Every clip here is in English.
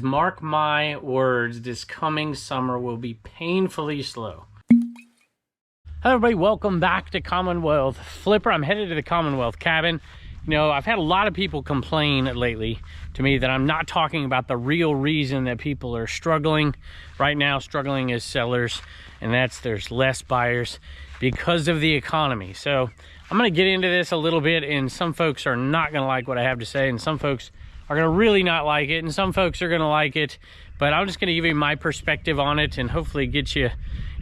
Mark my words, this coming summer will be painfully slow. Hello everybody, welcome back to Commonwealth Flipper. I'm headed to the Commonwealth cabin. You know, I've had a lot of people complain lately to me that I'm not talking about the real reason that people are struggling right now, struggling as sellers, and that's there's less buyers because of the economy. So I'm going to get into this a little bit, and some folks are not going to like what I have to say, and some folks are going to really not like it, and some folks are going to like it. But I'm just going to give you my perspective on it and hopefully get you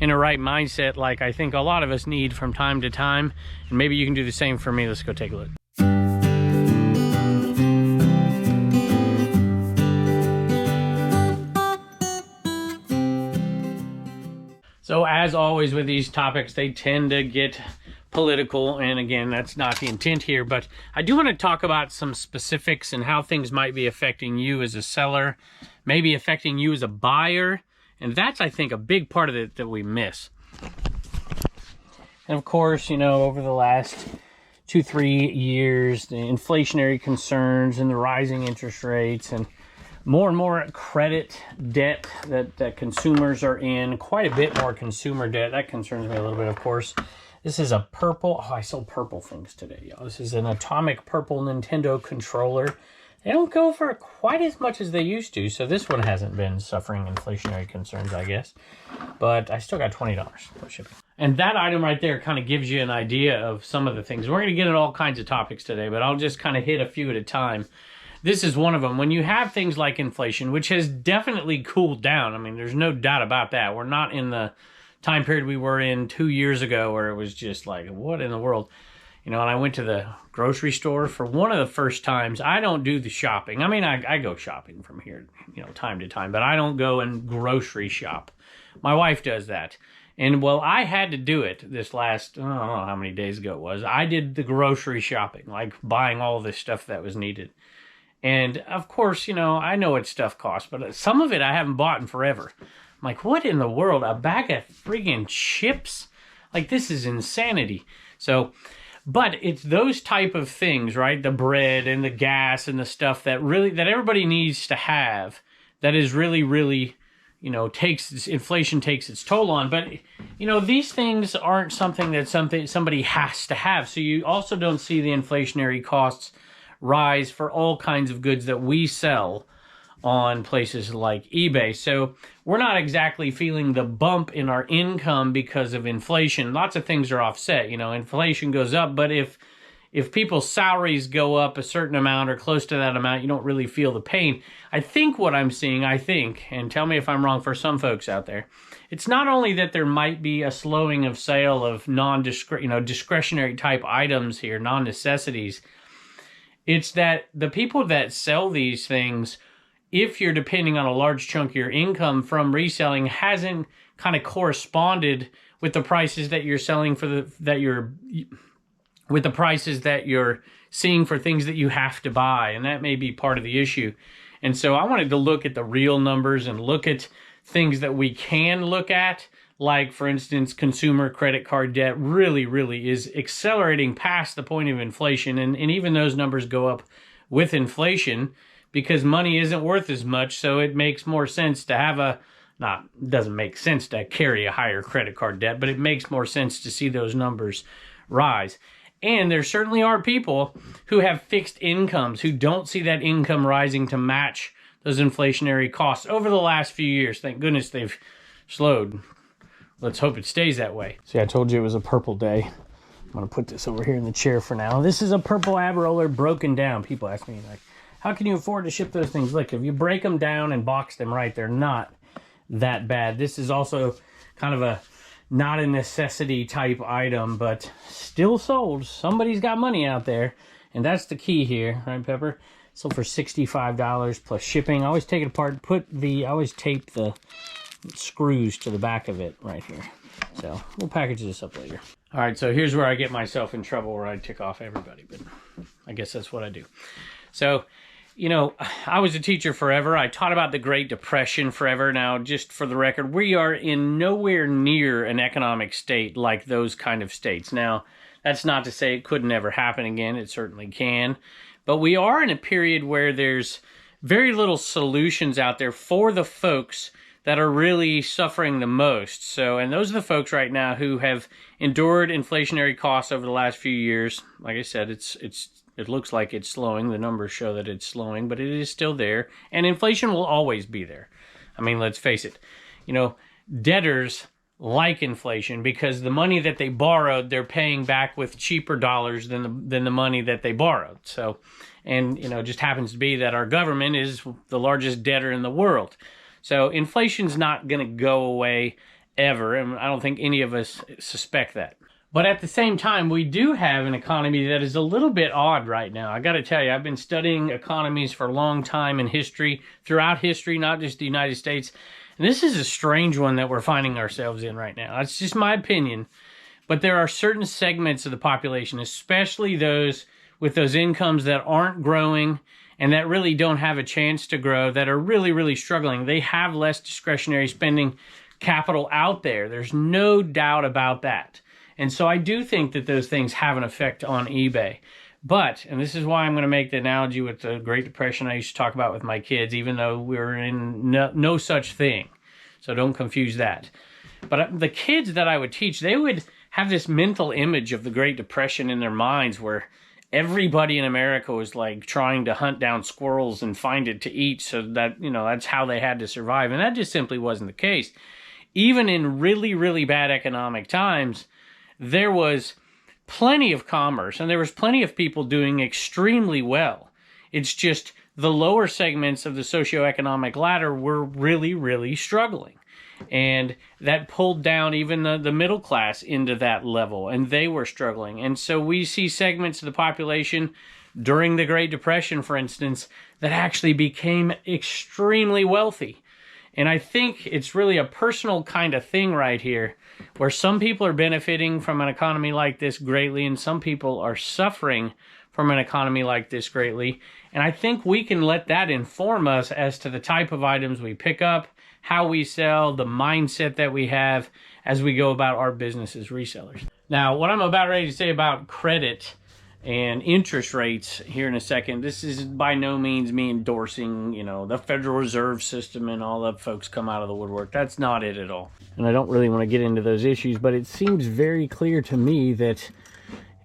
in a right mindset like I think a lot of us need from time to time. And maybe you can do the same for me. Let's go take a look. So as always with these topics, they tend to get political, and again, that's not the intent here, but I do want to talk about some specifics and how things might be affecting you as a seller, maybe affecting you as a buyer, and that's, I think, a big part of it that we miss. And of course, you know, over the last 2-3 years, the inflationary concerns and the rising interest rates and more credit debt that consumers are in, quite a bit more consumer debt. That concerns me a little bit, of course. This is a purple, oh, I sold purple things today, y'all. This is an atomic purple Nintendo controller. They don't go for quite as much as they used to, so this one hasn't been suffering inflationary concerns, I guess. But I still got $20 for shipping. And that item right there kind of gives you an idea of some of the things. We're going to get into all kinds of topics today, but I'll just kind of hit a few at a time. This is one of them. When you have things like inflation, which has definitely cooled down, I mean, there's no doubt about that. We're not in the time period we were in 2 years ago where it was just like, what in the world? You know, and I went to the grocery store for one of the first times. I don't do the shopping. I mean, I go shopping from here, you know, time to time, but I don't go and grocery shop. My wife does that. And well, I had to do it this last, I don't know how many days ago it was. I did the grocery shopping, like buying all this stuff that was needed. And of course, you know, I know what stuff costs, but some of it I haven't bought in forever. I'm like, what in the world? A bag of friggin' chips? Like, this is insanity. So, but it's those type of things, right? The bread and the gas and the stuff that really, that everybody needs to have, that is really, you know, inflation takes its toll on. But, you know, these things aren't something that somebody has to have. So you also don't see the inflationary costs rise for all kinds of goods that we sell on places like eBay. So we're not exactly feeling the bump in our income because of inflation. Lots of things are offset. You know, inflation goes up, but if people's salaries go up a certain amount or close to that amount, you don't really feel the pain. I think what I'm seeing, and tell me if I'm wrong for some folks out there, it's not only that there might be a slowing of sale of discretionary type items here, non-necessities. It's that the people that sell these things, if you're depending on a large chunk of your income from reselling, hasn't kind of corresponded with the prices that you're selling with the prices that you're seeing for things that you have to buy. And that may be part of the issue. And so I wanted to look at the real numbers and look at things that we can look at, like, for instance, consumer credit card debt really is accelerating past the point of inflation. And even those numbers go up with inflation because money isn't worth as much. So it makes more sense to have doesn't make sense to carry a higher credit card debt, but it makes more sense to see those numbers rise. And there certainly are people who have fixed incomes who don't see that income rising to match those inflationary costs over the last few years. Thank goodness they've slowed. Let's hope it stays that way. See, I told you it was a purple day. I'm going to put this over here in the chair for now. This is a purple ab roller broken down. People ask me, like, how can you afford to ship those things? Look, if you break them down and box them right, they're not that bad. This is also kind of a not a necessity type item, but still sold. Somebody's got money out there, and that's the key here, right, Pepper? Sold for $65 plus shipping. I always take it apart, I always tape the screws to the back of it right here. So we'll package this up later. All right, so here's where I get myself in trouble, where I tick off everybody, but I guess that's what I do. So, you know, I was a teacher forever. I taught about the Great Depression forever. Now, just for the record, we are in nowhere near an economic state like those kind of states. Now, that's not to say it could never happen again. It certainly can. But we are in a period where there's very little solutions out there for the folks that are really suffering the most. So, and those are the folks right now who have endured inflationary costs over the last few years. Like I said, it looks like it's slowing. The numbers show that it's slowing, but it is still there. And inflation will always be there. I mean, let's face it. You know, debtors like inflation because the money that they borrowed, they're paying back with cheaper dollars than the money that they borrowed. So, and, you know, it just happens to be that our government is the largest debtor in the world. So inflation's not going to go away ever, and I don't think any of us suspect that. But at the same time, we do have an economy that is a little bit odd right now. I got to tell you, I've been studying economies for a long time in history, throughout history, not just the United States. And this is a strange one that we're finding ourselves in right now. That's just my opinion. But there are certain segments of the population, especially those with those incomes that aren't growing and that really don't have a chance to grow, that are really, really struggling. They have less discretionary spending capital out there. There's no doubt about that. And so I do think that those things have an effect on eBay. But, and this is why I'm going to make the analogy with the Great Depression I used to talk about with my kids, even though we're in no such thing. So don't confuse that. But the kids that I would teach, they would have this mental image of the Great Depression in their minds where everybody in America was like trying to hunt down squirrels and find it to eat, so that, you know, that's how they had to survive. And that just simply wasn't the case. Even in really, really bad economic times, there was plenty of commerce and there was plenty of people doing extremely well. It's just the lower segments of the socioeconomic ladder were really, really struggling. And that pulled down even the middle class into that level, and they were struggling. And so we see segments of the population during the Great Depression, for instance, that actually became extremely wealthy. And I think it's really a personal kind of thing right here, where some people are benefiting from an economy like this greatly, and some people are suffering from an economy like this greatly. And I think we can let that inform us as to the type of items we pick up, how we sell, the mindset that we have as we go about our business as resellers. Now, what I'm about ready to say about credit and interest rates here in a second, this is by no means me endorsing, you know, the Federal Reserve System and all the folks come out of the woodwork. That's not it at all. And I don't really want to get into those issues, but it seems very clear to me that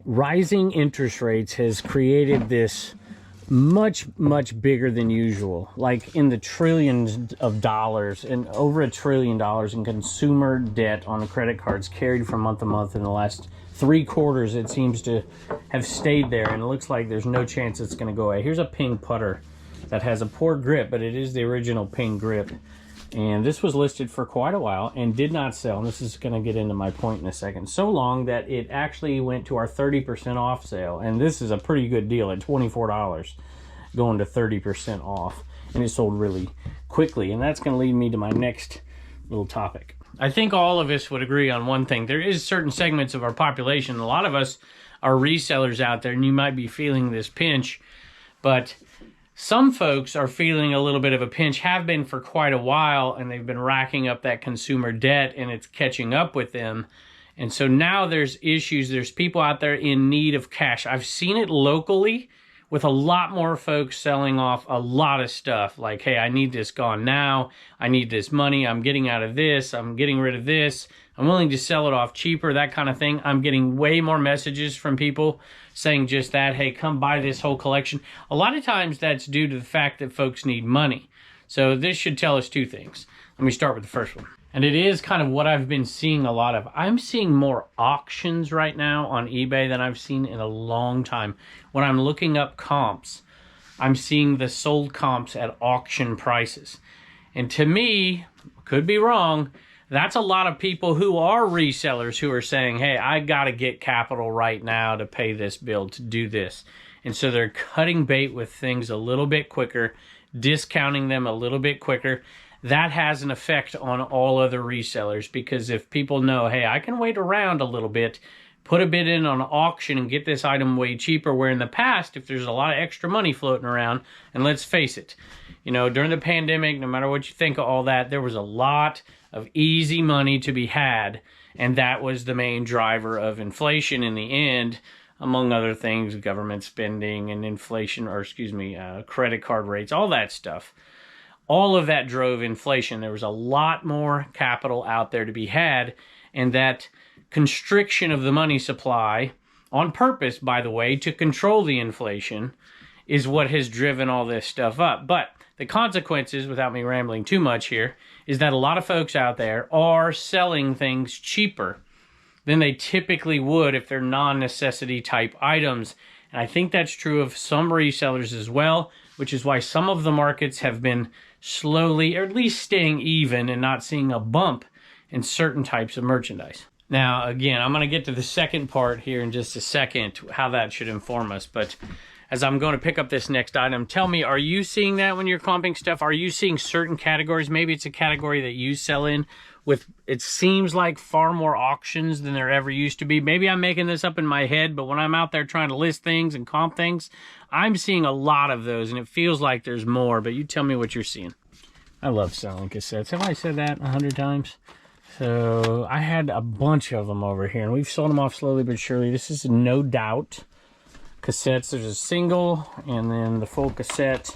rising interest rates has created this much bigger than usual, like in the trillions of dollars, and over $1 trillion in consumer debt on the credit cards carried from month to month in the last 3 quarters. It seems to have stayed there, and it looks like there's no chance it's going to go away. Here's a Ping putter that has a poor grip, but it is the original Ping grip. And this was listed for quite a while and did not sell. And this is going to get into my point in a second. So long that it actually went to our 30% off sale. And this is a pretty good deal at $24 going to 30% off. And it sold really quickly. And that's going to lead me to my next little topic. I think all of us would agree on one thing. There is certain segments of our population. A lot of us are resellers out there, and you might be feeling this pinch. But some folks are feeling a little bit of a pinch, have been for quite a while, and they've been racking up that consumer debt, and it's catching up with them. And so now there's issues. There's people out there in need of cash. I've seen it locally with a lot more folks selling off a lot of stuff. Like, hey, I need this gone now. I need this money. I'm getting out of this. I'm getting rid of this. I'm willing to sell it off cheaper, that kind of thing. I'm getting way more messages from people saying just that. Hey, come buy this whole collection. A lot of times that's due to the fact that folks need money. So this should tell us 2 things. Let me start with the first one. And it is kind of what I've been seeing a lot of. I'm seeing more auctions right now on eBay than I've seen in a long time. When I'm looking up comps, I'm seeing the sold comps at auction prices. And to me, could be wrong, that's a lot of people who are resellers who are saying, hey, I got to get capital right now to pay this bill, to do this. And so they're cutting bait with things a little bit quicker, discounting them a little bit quicker. That has an effect on all other resellers, because if people know, hey, I can wait around a little bit, put a bid in on auction and get this item way cheaper, where in the past, if there's a lot of extra money floating around, and let's face it, you know, during the pandemic, no matter what you think of all that, there was a lot of easy money to be had, and that was the main driver of inflation in the end. among other things, government spending and inflation, or excuse me, credit card rates, all that stuff. All of that drove inflation. There was a lot more capital out there to be had, and that constriction of the money supply, on purpose, by the way, to control the inflation, is what has driven all this stuff up. But the consequences, without me rambling too much here, is that a lot of folks out there are selling things cheaper than they typically would if they're non-necessity type items. And I think that's true of some resellers as well, which is why some of the markets have been slowly, or at least staying even and not seeing a bump in certain types of merchandise. Now, again, I'm going to get to the second part here in just a second, how that should inform us. But as I'm going to pick up this next item, tell me, are you seeing that when you're comping stuff? Are you seeing certain categories? Maybe it's a category that you sell in with, it seems like, far more auctions than there ever used to be. Maybe I'm making this up in my head, but when I'm out there trying to list things and comp things, I'm seeing a lot of those, and it feels like there's more, but you tell me what you're seeing. I love selling cassettes. Have I said that 100 times? So I had a bunch of them over here, and we've sold them off slowly but surely. This is no doubt cassettes. There's a single and then the full cassette.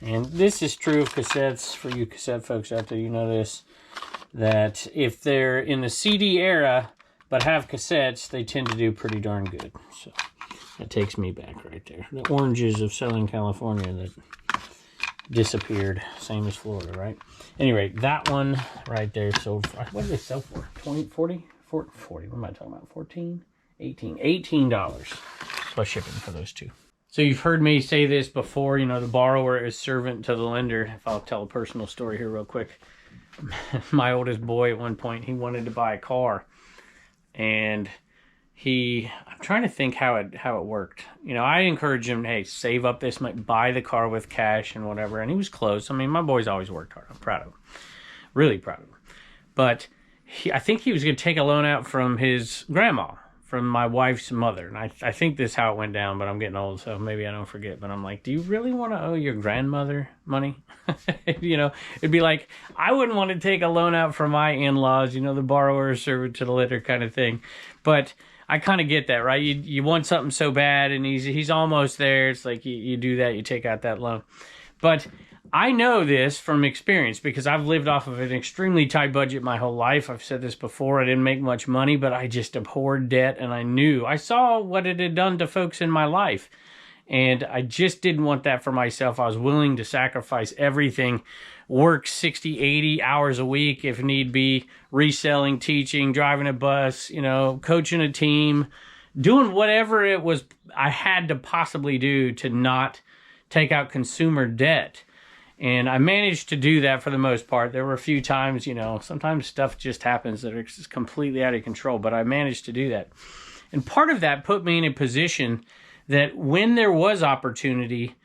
And this is true of cassettes, for you cassette folks out there, you know this, that if they're in the CD era but have cassettes, they tend to do pretty darn good. So that takes me back right there. The oranges of Southern California that disappeared, same as Florida, right? Anyway, that one right there sold for, what did they sell for? 20, 40? 40, what am I talking about? 14? 18. $18 plus shipping for those two. So you've heard me say this before, you know, the borrower is servant to the lender. If I'll tell a personal story here real quick. My oldest boy at one point, he wanted to buy a car, and I'm trying to think how it worked. You know, I encouraged him, hey, save up this money, buy the car with cash and whatever. And he was close. I mean, my boy's always worked hard. I'm proud of him. Really proud of him. But I think he was going to take a loan out from his grandma, from my wife's mother. And I think this is how it went down, but I'm getting old, so maybe I don't forget. But I'm like, do you really want to owe your grandmother money? You know, it'd be like, I wouldn't want to take a loan out from my in-laws, you know, the borrower is servant to the lender kind of thing. But I kind of get that, right? You want something so bad, and he's almost there. It's like you do that, you take out that loan. But I know this from experience because I've lived off of an extremely tight budget my whole life. I've said this before. I didn't make much money, but I just abhorred debt, and I saw what it had done to folks in my life. And I just didn't want that for myself. I was willing to sacrifice everything, work 60, 80 hours a week if need be, reselling, teaching, driving a bus, you know, coaching a team, doing whatever it was I had to possibly do to not take out consumer debt. And I managed to do that for the most part. There were a few times, you know, sometimes stuff just happens that are just completely out of control, but I managed to do that. And part of that put me in a position that when there was opportunity,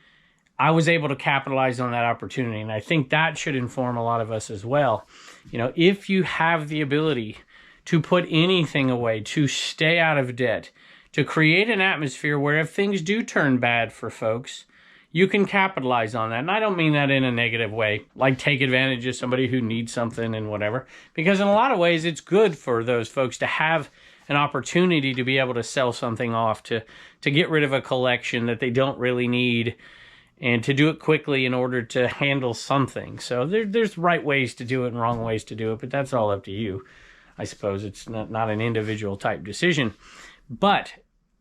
I was able to capitalize on that opportunity. And I think that should inform a lot of us as well. You know, if you have the ability to put anything away, to stay out of debt, to create an atmosphere where if things do turn bad for folks, you can capitalize on that. And I don't mean that in a negative way, like take advantage of somebody who needs something and whatever. Because in a lot of ways, it's good for those folks to have an opportunity to be able to sell something off, to get rid of a collection that they don't really need, and to do it quickly in order to handle something. So there's right ways to do it and wrong ways to do it, but that's all up to you. I suppose it's not an individual type decision. But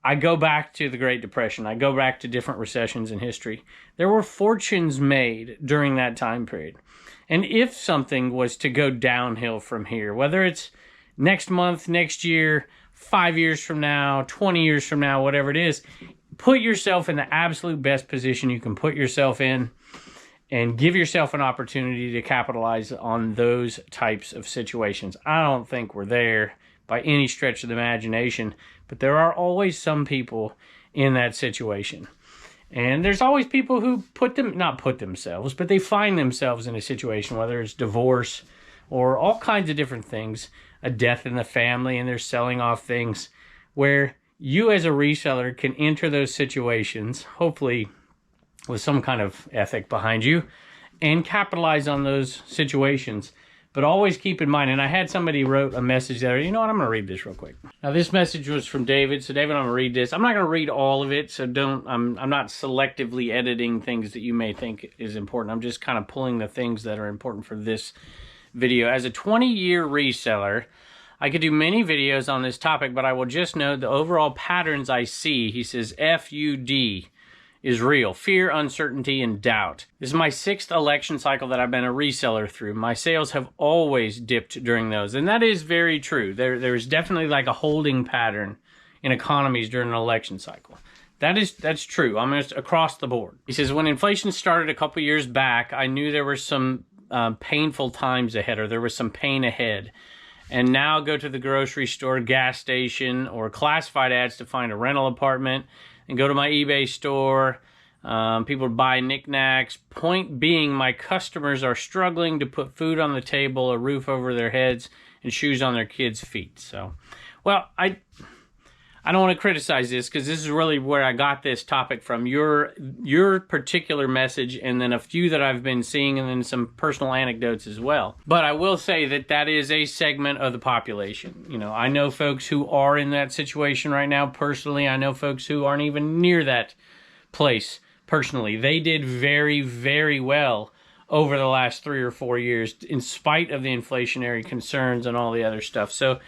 I go back to the Great Depression. I go back to different recessions in history. There were fortunes made during that time period. And if something was to go downhill from here, whether it's next month, next year, 5 years from now, 20 years from now, whatever it is, put yourself in the absolute best position you can put yourself in and give yourself an opportunity to capitalize on those types of situations. I don't think we're there by any stretch of the imagination, but there are always some people in that situation. And there's always people who not put themselves, but they find themselves in a situation, whether it's divorce or all kinds of different things, a death in the family, and they're selling off things, where you as a reseller can enter those situations, hopefully with some kind of ethic behind you, and capitalize on those situations But always keep in mind, and I had somebody wrote a message there. You know what? I'm going to read this real quick. Now, this message was from David. So, David, I'm going to read this. I'm not going to read all of it, so I'm not selectively editing things that you may think is important. I'm just kind of pulling the things that are important for this video. As a 20-year reseller, I could do many videos on this topic, but I will just note the overall patterns I see. He says, FUD is real. Fear, uncertainty, and doubt. This is my 6th election cycle that I've been a reseller through. My sales have always dipped during those, and that is very true. There is definitely like a holding pattern in economies during an election cycle. That's true. I'm just across the board. He says, when inflation started a couple years back, I knew there were some painful times ahead, or there was some pain ahead. And now go to the grocery store, gas station, or classified ads to find a rental apartment, and go to my eBay store. People buy knickknacks. Point being, my customers are struggling to put food on the table, a roof over their heads, and shoes on their kids' feet. So, well, I don't want to criticize this, because this is really where I got this topic from. Your particular message, and then a few that I've been seeing, and then some personal anecdotes as well. But I will say that that is a segment of the population. You know, I know folks who are in that situation right now. Personally, I know folks who aren't even near that place personally. They did very, very well over the last 3 or 4 years, in spite of the inflationary concerns and all the other stuff. So,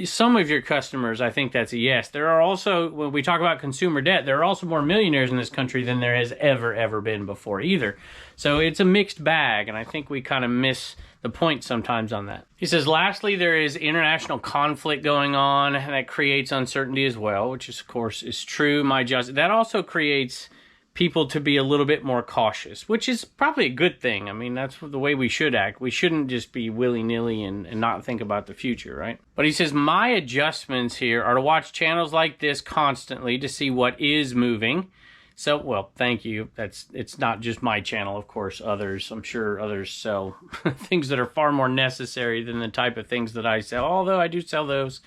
some of your customers, I think that's a yes. There are also, when we talk about consumer debt, there are also more millionaires in this country than there has ever been before either. So it's a mixed bag, and I think we kind of miss the point sometimes on that. He says, lastly, there is international conflict going on, and that creates uncertainty as well, which is, of course, is true. That also creates people to be a little bit more cautious, which is probably a good thing. I mean, that's the way we should act. We shouldn't just be willy-nilly and not think about the future, right? But he says, my adjustments here are to watch channels like this constantly to see what is moving. So, well, thank you. It's not just my channel, of course. I'm sure others sell things that are far more necessary than the type of things that I sell, although I do sell those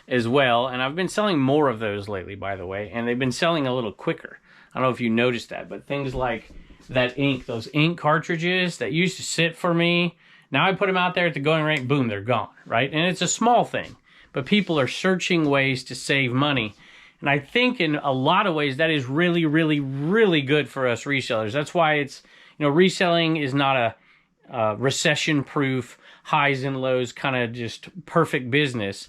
as well. And I've been selling more of those lately, by the way, and they've been selling a little quicker. I don't know if you noticed that, but things like that ink, those ink cartridges that used to sit for me, now I put them out there at the going rate, boom, they're gone, right? And it's a small thing, but people are searching ways to save money. And I think in a lot of ways that is really, really, really good for us resellers. That's why it's, reselling is not a recession-proof, highs and lows kind of just perfect business.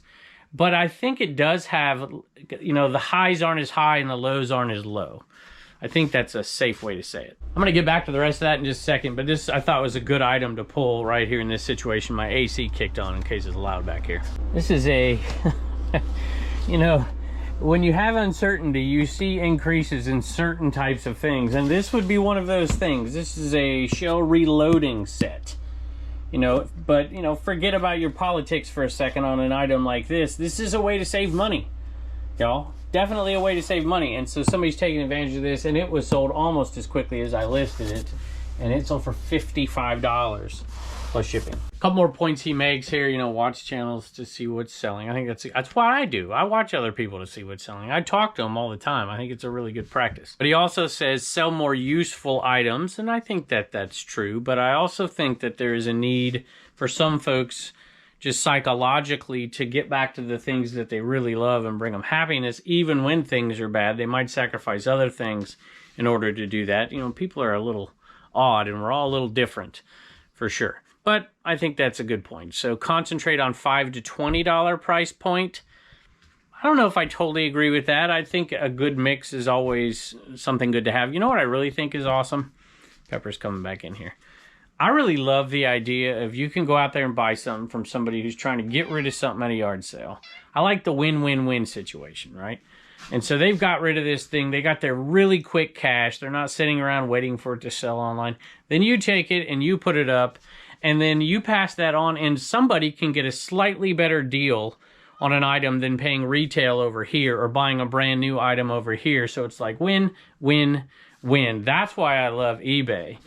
But I think it does have, the highs aren't as high and the lows aren't as low. I think that's a safe way to say it. I'm going to get back to the rest of that in just a second, but this I thought was a good item to pull right here in this situation. My AC kicked on in case it's loud back here. This is a, when you have uncertainty, you see increases in certain types of things, and this would be one of those things. This is a shell reloading set. But forget about your politics for a second on an item like this. This is a way to save money, y'all. Definitely a way to save money. And so somebody's taking advantage of this, and it was sold almost as quickly as I listed it, and it sold for $55 plus shipping. A couple more points he makes here, watch channels to see what's selling. I think that's what I do. I watch other people to see what's selling. I talk to them all the time. I think it's a really good practice. But he also says sell more useful items, and I think that that's true, but I also think that there is a need for some folks just psychologically to get back to the things that they really love and bring them happiness, even when things are bad. They might sacrifice other things in order to do that. People are a little odd, and we're all a little different, for sure. But I think that's a good point. So concentrate on $5 to $20 price point. I don't know if I totally agree with that. I think a good mix is always something good to have. You know what I really think is awesome? Pepper's coming back in here. I really love the idea of you can go out there and buy something from somebody who's trying to get rid of something at a yard sale. I like the win-win-win situation, right? And so they've got rid of this thing. They got their really quick cash. They're not sitting around waiting for it to sell online. Then you take it and you put it up, and then you pass that on, and somebody can get a slightly better deal on an item than paying retail over here or buying a brand new item over here. So it's like win, win, win. That's why I love eBay.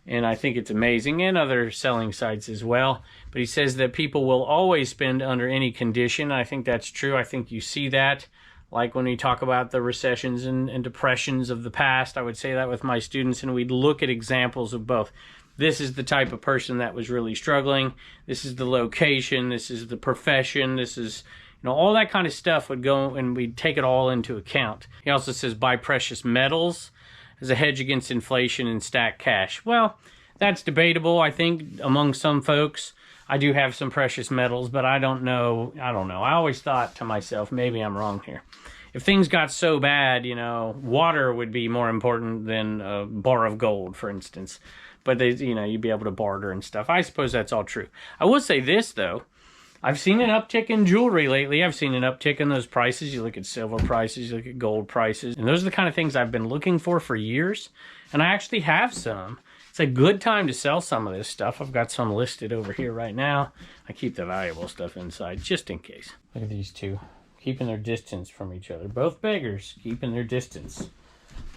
And I think it's amazing, and other selling sites as well. But he says that people will always spend under any condition. I think that's true. I think you see that. Like when we talk about the recessions and depressions of the past, I would say that with my students, and we'd look at examples of both. this is the type of person that was really struggling. This is the location. This is the profession. This is, all that kind of stuff would go, and we'd take it all into account. He also says buy precious metals as a hedge against inflation and stack cash. Well, that's debatable, I think, among some folks. I do have some precious metals, but I don't know. I always thought to myself, maybe I'm wrong here. If things got so bad, water would be more important than a bar of gold, for instance. But you'd be able to barter and stuff. I suppose that's all true. I will say this, though. I've seen an uptick in jewelry lately. I've seen an uptick in those prices. You look at silver prices, you look at gold prices. And those are the kind of things I've been looking for years. And I actually have some. It's a good time to sell some of this stuff. I've got some listed over here right now. I keep the valuable stuff inside just in case. Look at these two. Keeping their distance from each other. Both beggars keeping their distance.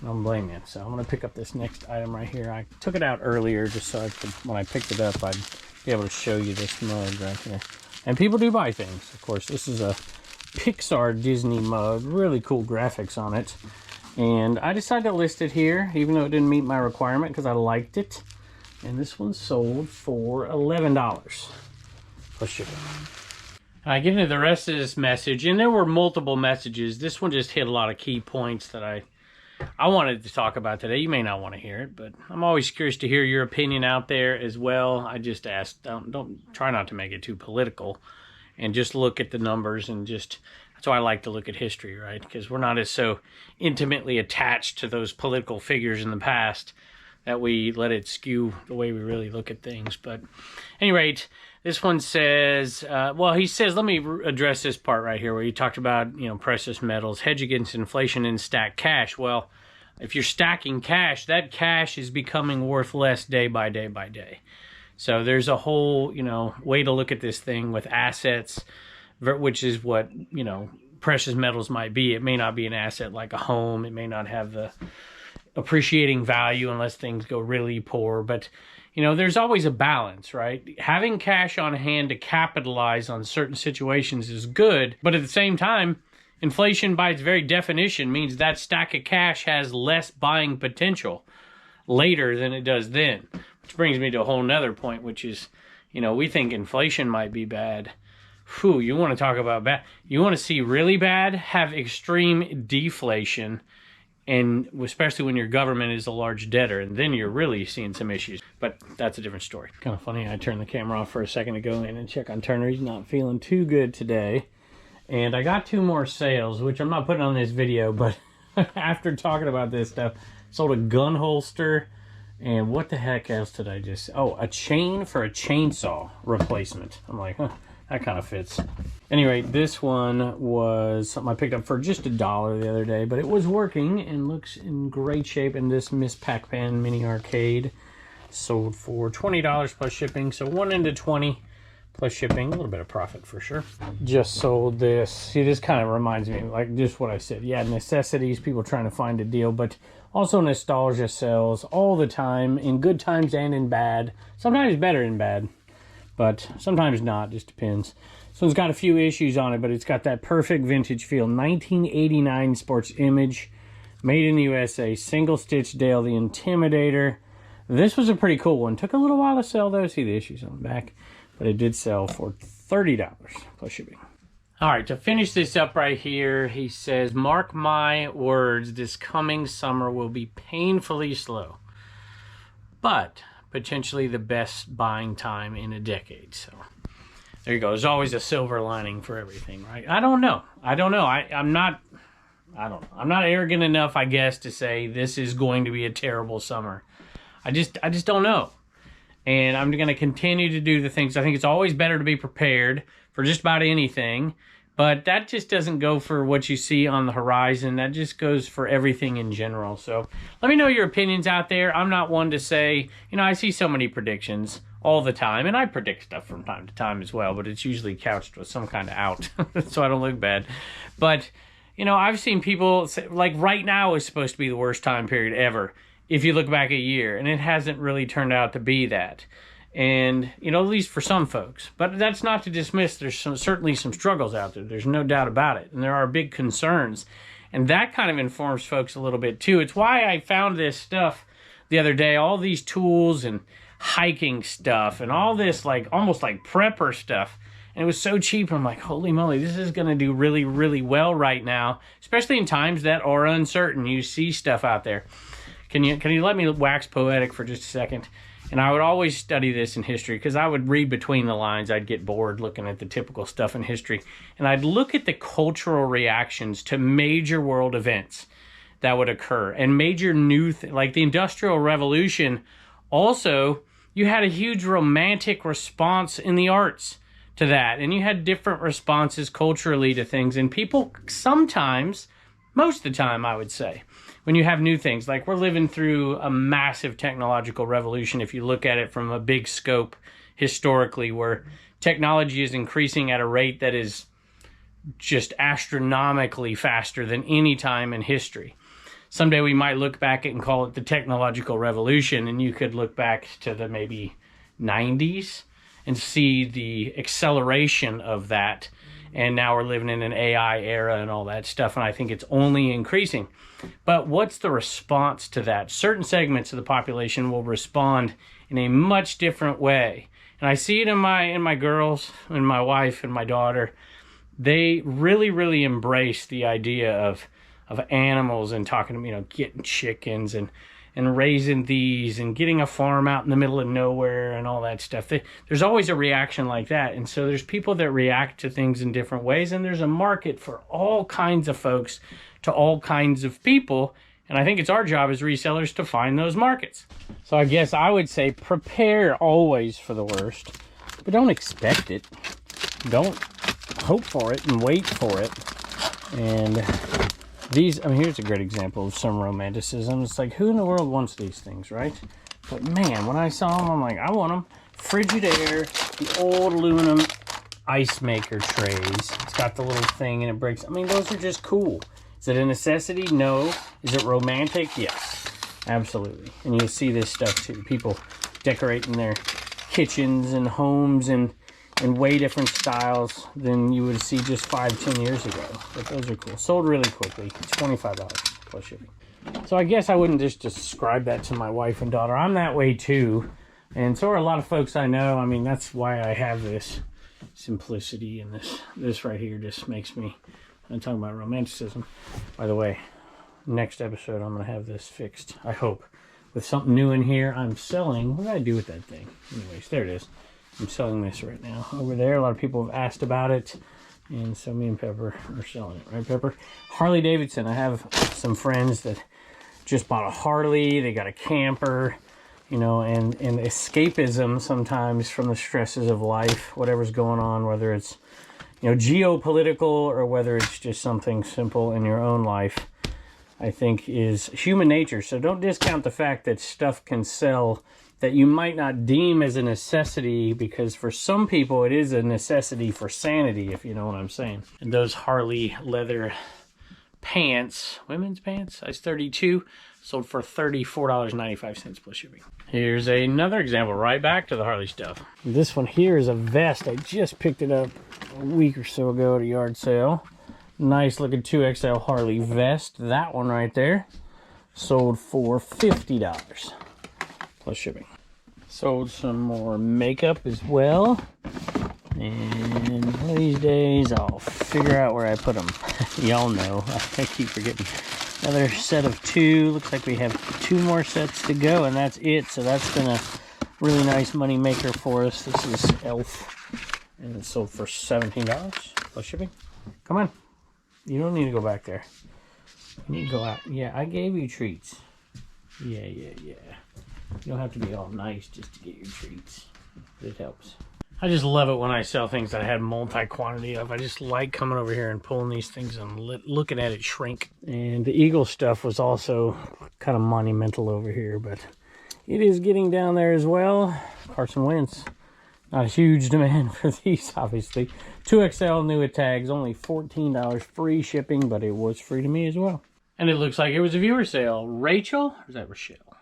I don't blame you. So I'm going to pick up this next item right here. I took it out earlier just so I could, when I picked it up, I'd be able to show you this mug right here. And people do buy things. Of course, this is a Pixar Disney mug. Really cool graphics on it. And I decided to list it here, even though it didn't meet my requirement because I liked it. And this one sold for $11 plus shipping. I get into the rest of this message, and there were multiple messages. This one just hit a lot of key points that I wanted to talk about today. You may not want to hear it, but I'm always curious to hear your opinion out there as well. I just asked, don't try not to make it too political, and just look at the numbers and just, that's why I like to look at history, right? Because we're not as so intimately attached to those political figures in the past that we let it skew the way we really look at things. But at any rate, this one says, he says, let me address this part right here where you talked about, precious metals, hedge against inflation and stack cash. Well, if you're stacking cash, that cash is becoming worth less day by day by day. So there's a whole, way to look at this thing with assets, which is what, precious metals might be. It may not be an asset like a home. It may not have the appreciating value unless things go really poor. But, there's always a balance, right? Having cash on hand to capitalize on certain situations is good. But at the same time, inflation by its very definition means that stack of cash has less buying potential later than it does then. Which brings me to a whole nother point, which is, we think inflation might be bad. Whew, you want to talk about bad. You want to see really bad? Have extreme deflation. And especially when your government is a large debtor, and then you're really seeing some issues. But that's a different story. Kind of funny, I turned the camera off for a second to go in and check on Turner. He's not feeling too good today. And I got 2 more sales, which I'm not putting on this video, but after talking about this stuff, sold a gun holster. And what the heck else did I just... Oh, a chain for a chainsaw replacement. I'm like, that kind of fits. Anyway, this one was something I picked up for just $1 the other day, but it was working and looks in great shape. And this Miss Pac-Man mini arcade sold for $20 plus shipping. So 1 into 20 plus shipping, a little bit of profit for sure. Just sold this. See, this kind of reminds me, like just what I said. Yeah, necessities, people trying to find a deal, but also nostalgia sells all the time, in good times and in bad. Sometimes better in bad, but sometimes not, just depends. This one's got a few issues on it, but it's got that perfect vintage feel. 1989 sports image, made in the USA, single stitch Dale the Intimidator. This was a pretty cool one. Took a little while to sell though. See the issues on the back, but it did sell for $30 plus shipping. All right, to finish this up right here, he says, mark my words, this coming summer will be painfully slow, but potentially the best buying time in a decade. So there you go. There's always a silver lining for everything, right? I don't know. I'm not arrogant enough, I guess, to say this is going to be a terrible summer. I just don't know. And I'm going to continue to do the things. I think it's always better to be prepared for just about anything. But that just doesn't go for what you see on the horizon. That just goes for everything in general. So let me know your opinions out there. I'm not one to say, I see so many predictions all the time. And I predict stuff from time to time as well. But it's usually couched with some kind of out. So I don't look bad. But, I've seen people say, like right now is supposed to be the worst time period ever. If you look back a year. And it hasn't really turned out to be that. And, at least for some folks. But that's not to dismiss. There's certainly some struggles out there. There's no doubt about it. And there are big concerns. And that kind of informs folks a little bit, too. It's why I found this stuff the other day. All these tools and hiking stuff and all this like almost like prepper stuff. And it was so cheap. I'm like, holy moly, this is going to do really, really well right now, especially in times that are uncertain. You see stuff out there. Can you let me wax poetic for just a second? And I would always study this in history because I would read between the lines. I'd get bored looking at the typical stuff in history. And I'd look at the cultural reactions to major world events that would occur. And major new, like the Industrial Revolution, also, you had a huge romantic response in the arts to that. And you had different responses culturally to things. And people sometimes, most of the time, I would say, when you have new things, like we're living through a massive technological revolution, if you look at it from a big scope historically, where technology is increasing at a rate that is just astronomically faster than any time in history. Someday we might look back and call it the technological revolution, and you could look back to the maybe 90s and see the acceleration of that. And now we're living in an AI era and all that stuff, and I think it's only increasing. But what's the response to that? Certain segments of the population will respond in a much different way. And I see it in my girls and my wife and my daughter. They really, really embrace the idea of animals and talking to, getting chickens and raising these and getting a farm out in the middle of nowhere and all that stuff. There's always a reaction like that. And so there's people that react to things in different ways, and there's a market for all kinds of folks to all kinds of people. And I think it's our job as resellers to find those markets. So I guess I would say prepare always for the worst, but don't expect it. Don't hope for it and wait for it. And here's a great example of some romanticism. It's like, who in the world wants these things, right? But man, when I saw them, I'm like, I want them. Frigidaire, the old aluminum ice maker trays. It's got the little thing and it breaks. I mean, those are just cool. Is it a necessity? No. Is it romantic? Yes, absolutely. And you'll see this stuff too. People decorating their kitchens and homes in way different styles than you would see just 5-10 years ago. But those are cool. Sold really quickly. $25 plus shipping. So I guess I wouldn't just describe that to my wife and daughter. I'm that way too. And so are a lot of folks I know. I mean, that's why I have this simplicity, and this right here just makes me, I'm talking about romanticism. By the way, next episode I'm going to have this fixed, I hope, with something new in here. I'm selling, what did I do with that thing? Anyways, there it is. I'm selling this right now over there. A lot of people have asked about it, and so me and Pepper are selling it, right, Pepper? Harley Davidson. I have some friends that just bought a Harley. They got a camper, and escapism sometimes from the stresses of life, whatever's going on, whether it's geopolitical or whether it's just something simple in your own life, I think is human nature. So don't discount the fact that stuff can sell that you might not deem as a necessity, because for some people it is a necessity for sanity, if you know what I'm saying. And those Harley leather pants, women's pants, size 32, sold for $34.95 plus shipping. Here's another example, right back to the Harley stuff. This one here is a vest. I just picked it up a week or so ago at a yard sale. Nice looking 2XL Harley vest. That one right there sold for $50 plus shipping. Sold some more makeup as well. And one of these days I'll figure out where I put them. Y'all know, I keep forgetting. Another set of 2. Looks like we have 2 more sets to go, and that's it. So that's been a really nice money maker for us. This is Elf, and it sold for $17 plus shipping. Come on. You don't need to go back there. You need to go out. Yeah, I gave you treats. Yeah. You don't have to be all nice just to get your treats. But it helps. I just love it when I sell things that I had multi-quantity of. I just like coming over here and pulling these things and looking at it shrink. And the Eagle stuff was also kind of monumental over here, but it is getting down there as well. Carson wins. Not a huge demand for these, obviously. 2XL new at tags, only $14 free shipping, but it was free to me as well. And it looks like it was a viewer sale. Rachel, or is that Rochelle?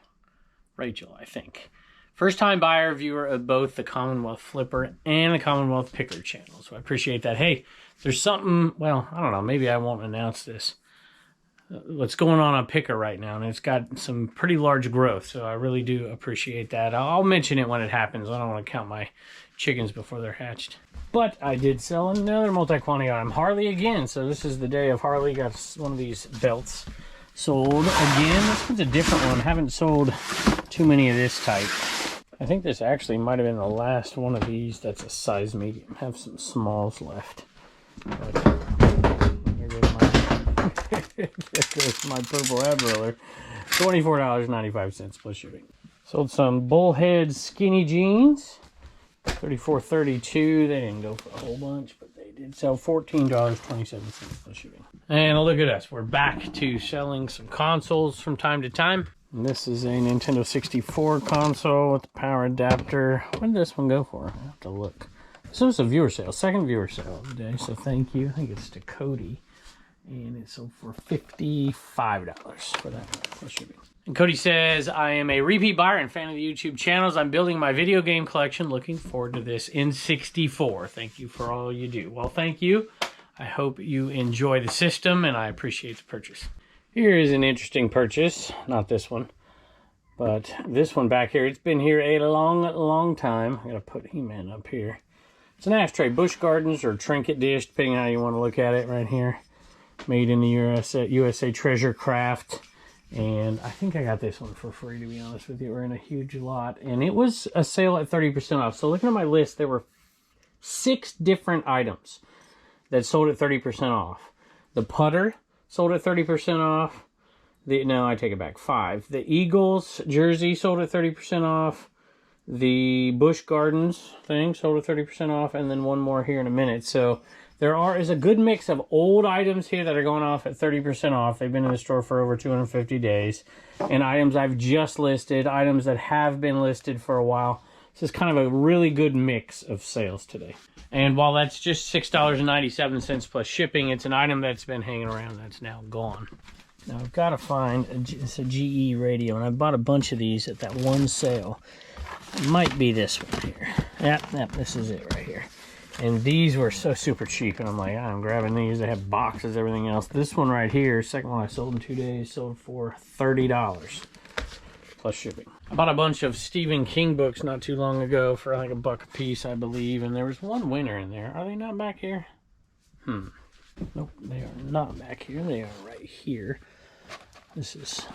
Rachel, I think. First time buyer, viewer of both the Commonwealth Flipper and the Commonwealth Picker channel. So I appreciate that. Hey, there's something, well, I don't know, maybe I won't announce this. what's going on Picker right now, and it's got some pretty large growth, so I really do appreciate that. I'll mention it when it happens. I don't want to count my chickens before they're hatched. But I did sell another multi-quantity item, Harley again. So this is the day of Harley. Got one of these belts sold again. This one's a different one. Haven't sold too many of this type. I think this actually might have been the last one of these that's a size medium. Have some smalls left. But there goes my purple ab roller. $24.95 plus shipping. Sold some bullhead skinny jeans. $34.32. They didn't go for a whole bunch, but they did sell $14.27 plus shipping. And look at us. We're back to selling some consoles from time to time. And this is a Nintendo 64 console with the power adapter. What did this one go for? I have to look. This was a viewer sale, second viewer sale of the day, so thank you. I think it's to Cody. And it sold for $55 for that plus shipping. And Cody says, I am a repeat buyer and fan of the YouTube channels. I'm building my video game collection. Looking forward to this N64. Thank you for all you do. Well, thank you. I hope you enjoy the system, and I appreciate the purchase. Here is an interesting purchase. Not this one, but this one back here. It's been here a long time. I'm going to put He-Man up here. It's an ashtray, Busch Gardens or trinket dish, depending on how you want to look at it right here. Made in the USA Treasure Craft. And I think I got this one for free, to be honest with you. We're in a huge lot. And it was a sale at 30% off. So looking at my list, there were 6 different items that sold at 30% off. The putter sold at 30% off. No, I take it back, 5. The Eagles jersey sold at 30% off. The Busch Gardens thing sold at 30% off. And then one more here in a minute. So there is a good mix of old items here that are going off at 30% off. They've been in the store for over 250 days. And items I've just listed, items that have been listed for a while. This is kind of a really good mix of sales today. And while that's just $6.97 plus shipping, it's an item that's been hanging around that's now gone. Now I've got to find, it's a GE radio, and I bought a bunch of these at that one sale. It might be this one here. Yep, this is it right here. And these were so super cheap, and I'm like, I'm grabbing these. They have boxes, everything else. This one right here, second one I sold in 2 days, sold for $30 plus shipping. I bought a bunch of Stephen King books not too long ago for like $1 a piece, I believe, and there was one winner in there. Are they not back here? Nope, they are not back here. They are right here. This is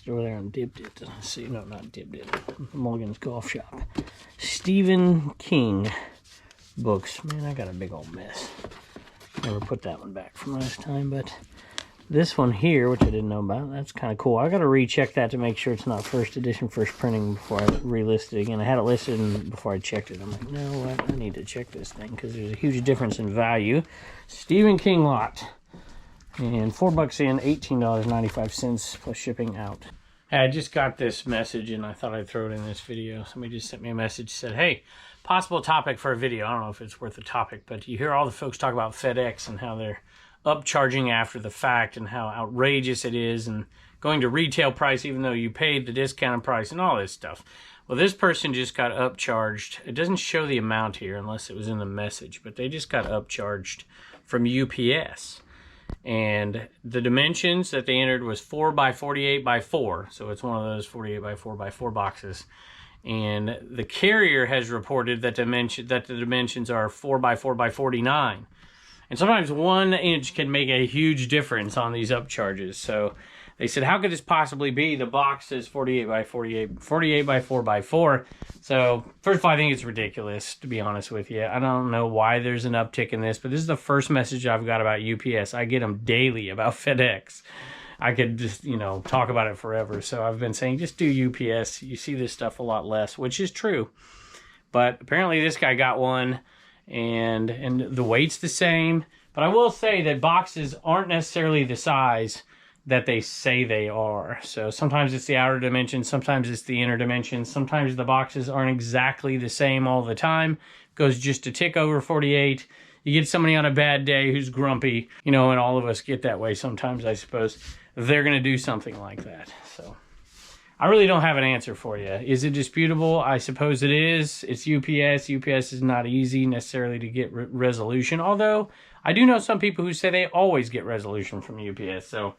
over there on Dibbed It. Let's see, no, not Dibbed It. Mulligan's Golf Shop. Stephen King books. Man, I got a big old mess. Never put that one back from last time, but this one here, which I didn't know about, that's kind of cool. I got to recheck that to make sure it's not first edition, first printing before I relist it again. I had it listed and before I checked it. I'm like, no, what? I need to check this thing because there's a huge difference in value. Stephen King lot. And $4 in, $18.95 plus shipping out. I just got this message and I thought I'd throw it in this video. Somebody just sent me a message, said, hey, possible topic for a video. I don't know if it's worth a topic, but you hear all the folks talk about FedEx and how they're upcharging after the fact and how outrageous it is and going to retail price even though you paid the discounted price and all this stuff. Well, this person just got upcharged. It doesn't show the amount here unless it was in the message, but they just got upcharged from UPS. And the dimensions that they entered was 4 by 48 by 4. So it's one of those 48 by 4 by 4 boxes. And the carrier has reported that the dimensions are 4 by 4 by 49. And sometimes 1 inch can make a huge difference on these upcharges. So they said, how could this possibly be? The box says 48 by 48, 48 by 4 by 4. So first of all, I think it's ridiculous, to be honest with you. I don't know why there's an uptick in this, but this is the first message I've got about UPS. I get them daily about FedEx. I could just, talk about it forever. So I've been saying, just do UPS. You see this stuff a lot less, which is true. But apparently this guy got one, and the weight's the same. But I will say that boxes aren't necessarily the size that they say they are. So sometimes it's the outer dimension, sometimes it's the inner dimension, sometimes the boxes aren't exactly the same all the time. It goes just a tick over 48. You get somebody on a bad day who's grumpy, and all of us get that way sometimes, I suppose. They're going to do something like that. So I really don't have an answer for you. Is it disputable? I suppose it is. It's UPS. UPS is not easy necessarily to get resolution, although I do know some people who say they always get resolution from UPS, so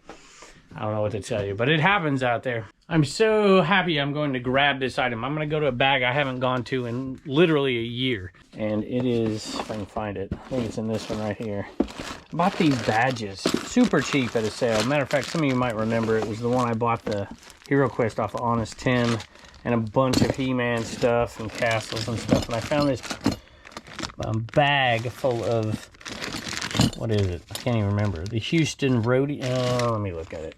I don't know what to tell you, but it happens out there. I'm so happy I'm going to grab this item. I'm going to go to a bag I haven't gone to in literally a year. And it is, if I can find it, I think it's in this one right here. I bought these badges, super cheap at a sale. Matter of fact, some of you might remember it was the one I bought the Hero Quest off of Honest Tim, and a bunch of He-Man stuff and castles and stuff. And I found this bag full of, what is it? I can't even remember. The Houston Rodeo. Let me look at it.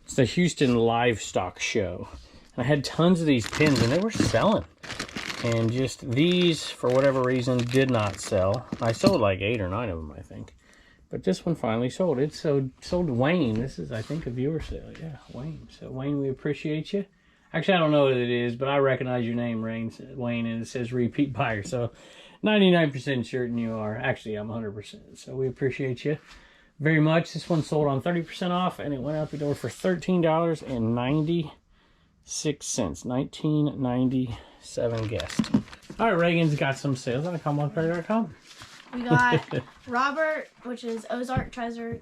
It's the Houston Livestock Show. And I had tons of these pins, and they were selling. And just these, for whatever reason, did not sell. I sold like 8 or 9 of them, I think. But this one finally sold. It sold Wayne. This is, I think, a viewer sale. Yeah, Wayne. So, Wayne, we appreciate you. Actually, I don't know what it is, but I recognize your name, Wayne, and it says repeat buyer. So, 99% certain you are. Actually, I'm 100%. So, we appreciate you very much. This one sold on 30% off, and it went out the door for $13.96. $19.97 guessed. All right, Reagan's got some sales on Commonwealth.com. We got Robert, which is Ozark Treasure,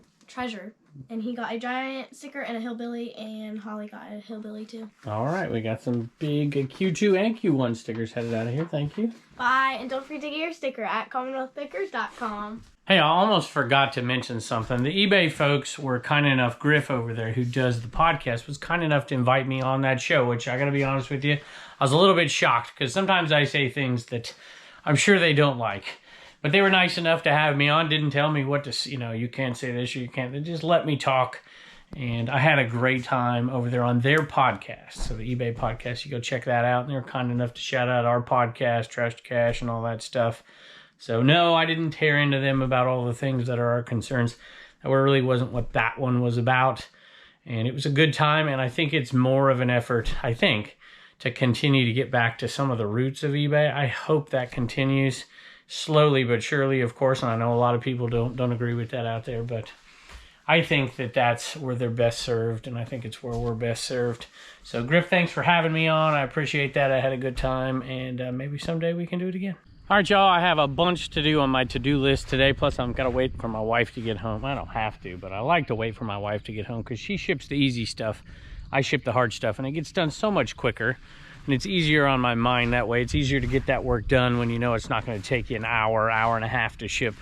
and he got a giant sticker and a hillbilly, and Holly got a hillbilly too. All right, we got some big Q2 and Q1 stickers headed out of here. Thank you. Bye, and don't forget to get your sticker at CommonwealthPickers.com. Hey, I almost forgot to mention something. The eBay folks were kind enough, Griff over there, who does the podcast, was kind enough to invite me on that show, which I got to be honest with you, I was a little bit shocked because sometimes I say things that I'm sure they don't like. But they were nice enough to have me on, didn't tell me what to, you can't say this or you can't. They just let me talk. And I had a great time over there on their podcast. So the eBay podcast, you go check that out. And they were kind enough to shout out our podcast, Trash to Cash, and all that stuff. So no, I didn't tear into them about all the things that are our concerns. That really wasn't what that one was about. And it was a good time. And I think it's more of an effort, to continue to get back to some of the roots of eBay. I hope that continues. Slowly but surely, of course, and I know a lot of people don't agree with that out there, but I think that that's where they're best served, and I think it's where we're best served. So, Griff, thanks for having me on. I appreciate that. I had a good time, and maybe someday we can do it again. All right, y'all, I have a bunch to do on my to-do list today, plus I'm going to wait for my wife to get home. I don't have to, but I like to wait for my wife to get home because she ships the easy stuff. I ship the hard stuff, and it gets done so much quicker. And it's easier on my mind that way. It's easier to get that work done when you know it's not going to take you an hour and a half to ship.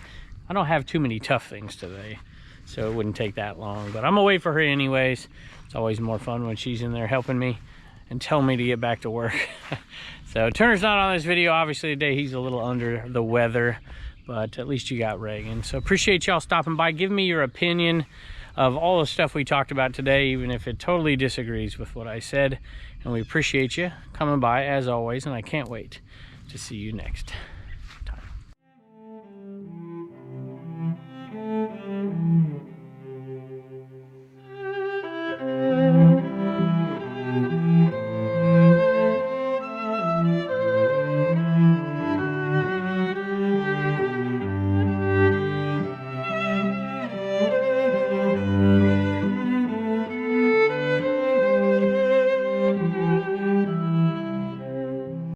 I don't have too many tough things today, so it wouldn't take that long. But I'm going to wait for her anyways. It's always more fun when she's in there helping me and telling me to get back to work. So Turner's not on this video. Obviously today he's a little under the weather, but at least you got Reagan. So appreciate y'all stopping by. Give me your opinion of all the stuff we talked about today, even if it totally disagrees with what I said. And we appreciate you coming by as always, and I can't wait to see you next.